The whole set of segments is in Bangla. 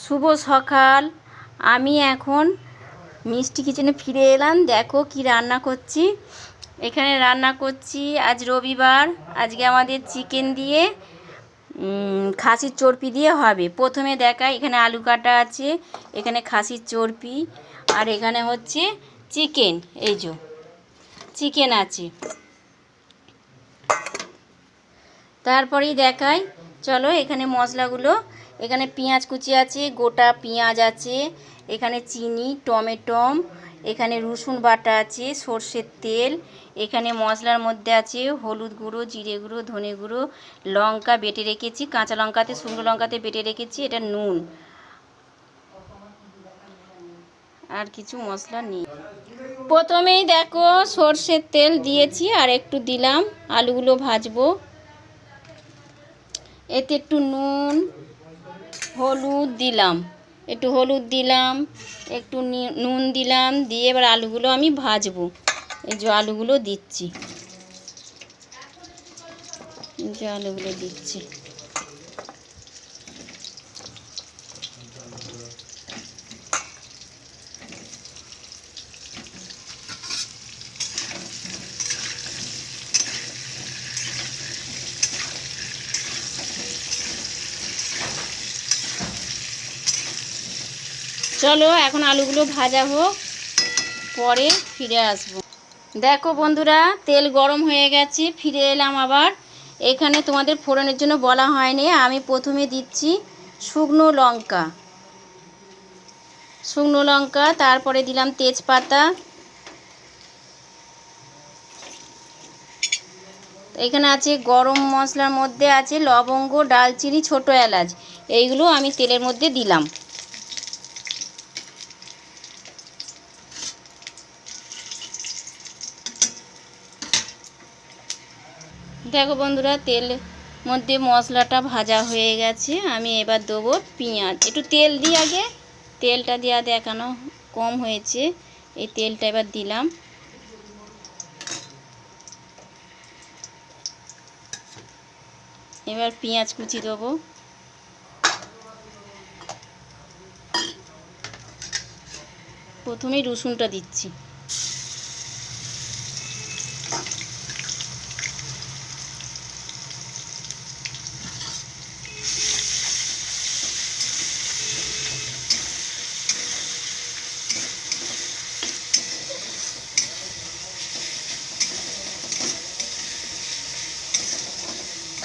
শুভ সকাল। আমি এখন মিষ্টি কিচেনে ফিরে এলাম। দেখো কি রান্না করছি। এখানে রান্না করছি, আজ রবিবার, আজকে আমাদের চিকেন দিয়ে খাসির চর্বি দিয়ে হবে। প্রথমে দেখাই, এখানে আলু কাটা আছে, এখানে খাসির চর্বি, আর এখানে হচ্ছে চিকেন। এই যে চিকেন আছে। তারপরেই দেখাই, চলো এখানে মশলাগুলো। এখানে পেঁয়াজ কুচি আছে, গোটা পেঁয়াজ আছে, এখানে চিনি, টমেটো, এখানে রসুন বাটা আছে, সর্ষের তেল, এখানে মশলার মধ্যে আছে হলুদ গুঁড়ো, জিরে গুঁড়ো, ধনে গুঁড়ো, লঙ্কা বেটে রেখেছি, কাঁচা লঙ্কাতে, শুকনো লঙ্কাতে বেটে রেখেছি, এটা নুন, আর কিছু মশলা নেই। প্রথমেই দেখো সর্ষের তেল দিয়েছি, আর একটু দিলাম, আলুগুলো ভাজবো। এতে একটু নুন, হলুদ দিলাম, একটু হলুদ দিলাম, একটু নুন দিলাম, দিয়ে এবার আলুগুলো আমি ভাজবো। এই যে আলুগুলো দিচ্ছি, চলো এখন আলুগুলো ভাজা হোক, পরে ফিরে আসবো। দেখো বন্ধুরা, তেল গরম হয়ে গেছে, ফিরে এলাম আবার। এখানে তোমাদের ফোড়নের জন্য বলা হয়নি, আমি প্রথমে দিচ্ছি শুকনো লঙ্কা, তারপরে দিলাম তেজপাতা, এখানে আছে গরম মশলার মধ্যে আছে লবঙ্গ, ডালচিনি, ছোটো এলাচ, এইগুলো আমি তেলের মধ্যে দিলাম। দেখো বন্ধুরা, তেল মধ্যে মশলাটা ভাজা হয়ে গেছে। আমি এবার দেবো পেঁয়াজ। একটু তেল দিই আগে, তেলটা দেওয়া দেখানো কম হয়েছে, এই তেলটা এবার দিলাম। এবার পেঁয়াজ কুচি দেবো, প্রথমেই রসুনটা দিচ্ছি।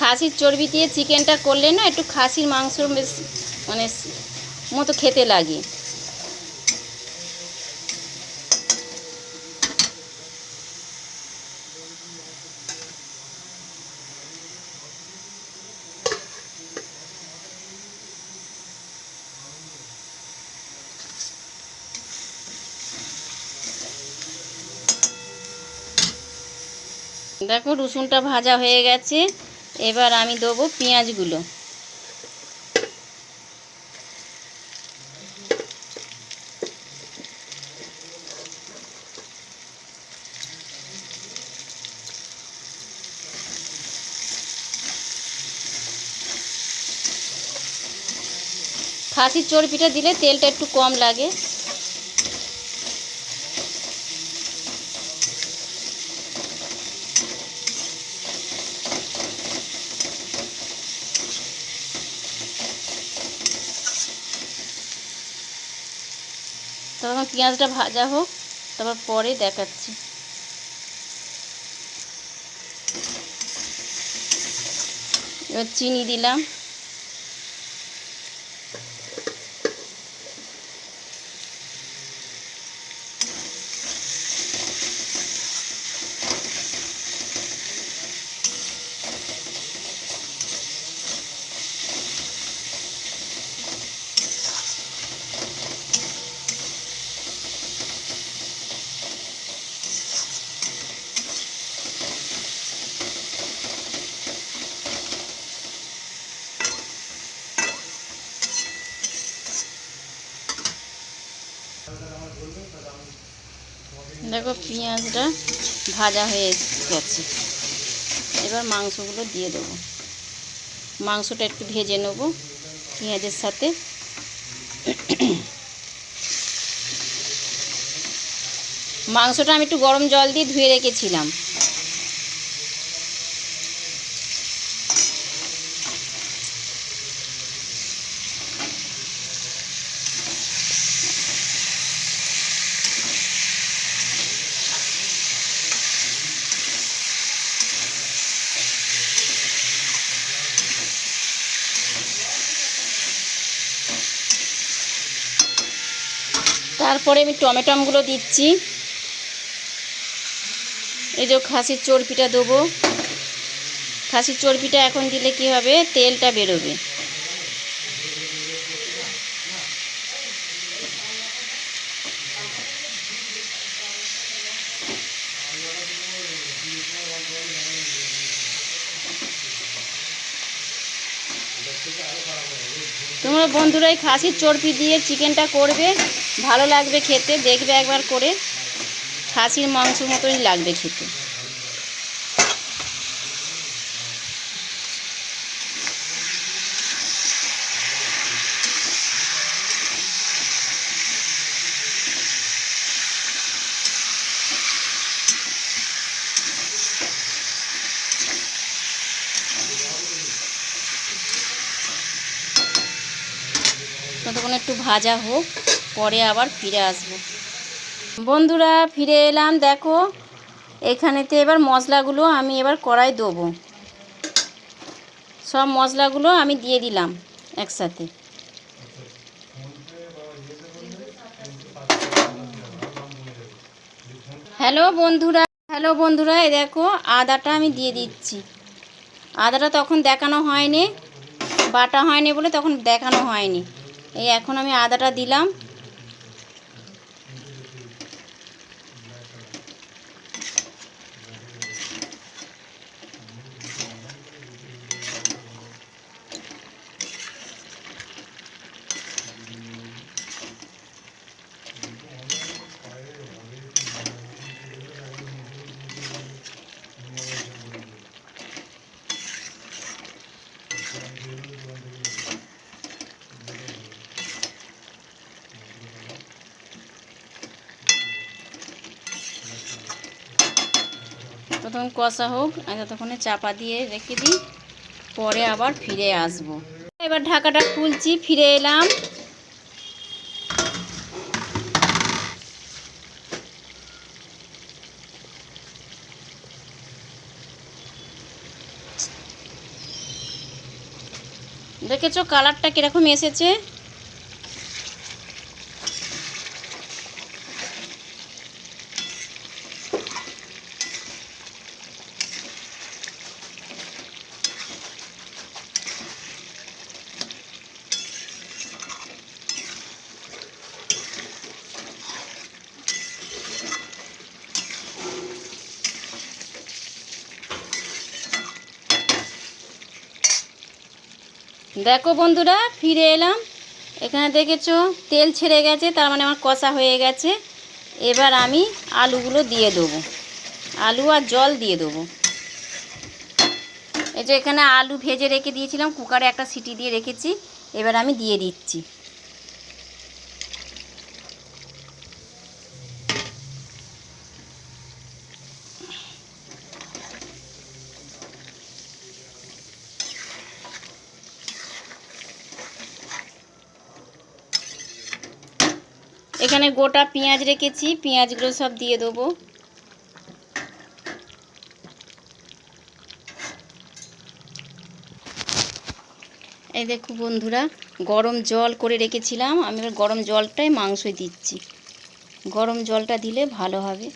খাসির চর্বি দিয়ে চিকেনটা করলে না একটু খাসির মাংস বেশ মানে মতো খেতে লাগে। দেখো রসুনটা ভাজা হয়ে গেছে, এবার আমি দেবো পেঁয়াজগুলো। খাসির চর্বিটা দিলে তেলটা একটু কম লাগে। তখন পেঁয়াজটা ভাজা হোক, তারপর পরে দেখাচ্ছি। এবার চিনি দিলাম, দেখো পেঁয়াজটা ভাজা হয়ে গেছে, এবার মাংসগুলো দিয়ে দেবো। মাংসটা একটু ভেজে নেব পেঁয়াজের সাথে। মাংসটা আমি একটু গরম জল দিয়ে ধুয়ে রেখেছিলাম। তারপরে আমি টমেটোগুলো দিচ্ছি। এই যে খাসির চর্বিটা দেবো। খাসির চর্বিটা এখন দিলে কি হবে, তেলটা বেরোবে। তোমরা বন্ধুরা এই খাসির চর্বি দিয়ে চিকেনটা করবে, ভালো লাগবে খেতে। দেখবে একবার করে, খাসির মাংস মতনই লাগবে খেতে। ততক্ষণ একটু ভাজা হোক, পরে আবার ফিরে আসবো। বন্ধুরা ফিরে এলাম। দেখো এখানেতে এবার মশলাগুলো আমি এবার কড়াই দেবো। সব মশলাগুলো আমি দিয়ে দিলাম একসাথে। হ্যালো বন্ধুরা, এই দেখো আদাটা আমি দিয়ে দিচ্ছি। আদাটা তখন দেখানো হয়নি, বাটা হয়নি বলে তখন দেখানো হয়নি। এই এখন আমি আদাটা দিলাম। প্রথম কষা হোক, ততক্ষণে চাপা দিয়ে রেখে দিই, পরে আবার ফিরে আসব। এবার ঢাকাটা খুলছি, ফিরে এলাম। দেখেছো কালারটা কিরকম এসেছে? দেখো বন্ধুরা ফিরে এলাম। এখানে দেখেছো তেল ছেড়ে গেছে, তার মানে আমার কষা হয়ে গেছে। এবার আমি আলুগুলো দিয়ে দেবো, আলু আর জল দিয়ে দেবো। এই যে এখানে আলু ভেজে রেখে দিয়েছিলাম, কুকারে একটা সিটি দিয়ে রেখেছি। এবার আমি দিয়ে দিচ্ছি। এখানে গোটা পেঁয়াজ রেখেছি, পেঁয়াজগুলো সব দিয়ে দেবো। এই দেখো বন্ধুরা গরম জল করে রেখেছিলাম, আমি এবার গরম জলটাই মাংসই দিচ্ছি। গরম জলটা দিলে ভালো হবে।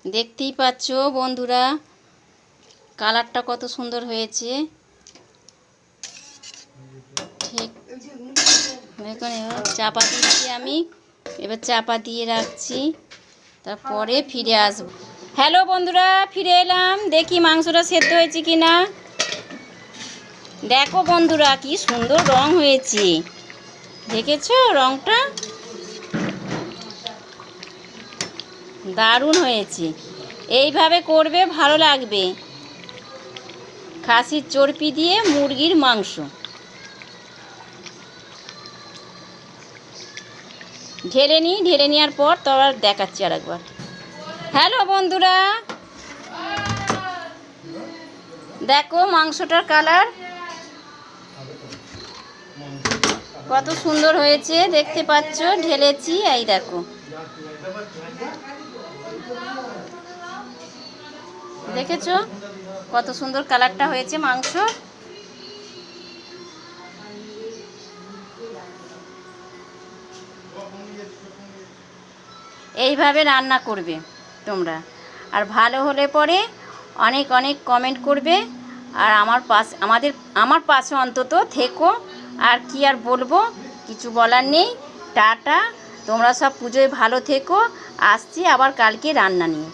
দেখতেই পাচ্ছ বন্ধুরা কালারটা কত সুন্দর হয়েছে। ঠিক দেখুন, এবার চাপা দিচ্ছি আমি। এবার চাপা দিয়ে রাখছি, তারপরে ফিরে আসবো। হ্যালো বন্ধুরা ফিরে এলাম। দেখি মাংসটা সেদ্ধ হয়েছে কি না। দেখো বন্ধুরা কি সুন্দর রং হয়েছে, দেখেছো রংটা? দারুণ হয়েছে। এইভাবে করবে, ভালো লাগবে। খাসির চর্বি দিয়ে মুরগির মাংস। ঢেলে নেওয়ার পর তো আর দেখাচ্ছি আর একবার। হ্যালো বন্ধুরা, দেখো মাংসটার কালার কত সুন্দর হয়েছে, দেখতে পাচ্ছ। ঢেলেছি, এই দেখো, দেখেছো কত সুন্দর কালারটা হয়েছে মাংস। এইভাবে রান্না করবে তোমরা, আর ভালো হলে পরে অনেক অনেক কমেন্ট করবে। আর আমার পাশে অন্তত থেকো। আর কি আর বলবো, কিছু বলার নেই। টাটা, তোমরা সব পুজোয় ভালো থেকো। আসছি আবার কালকে রান্না নিয়ে।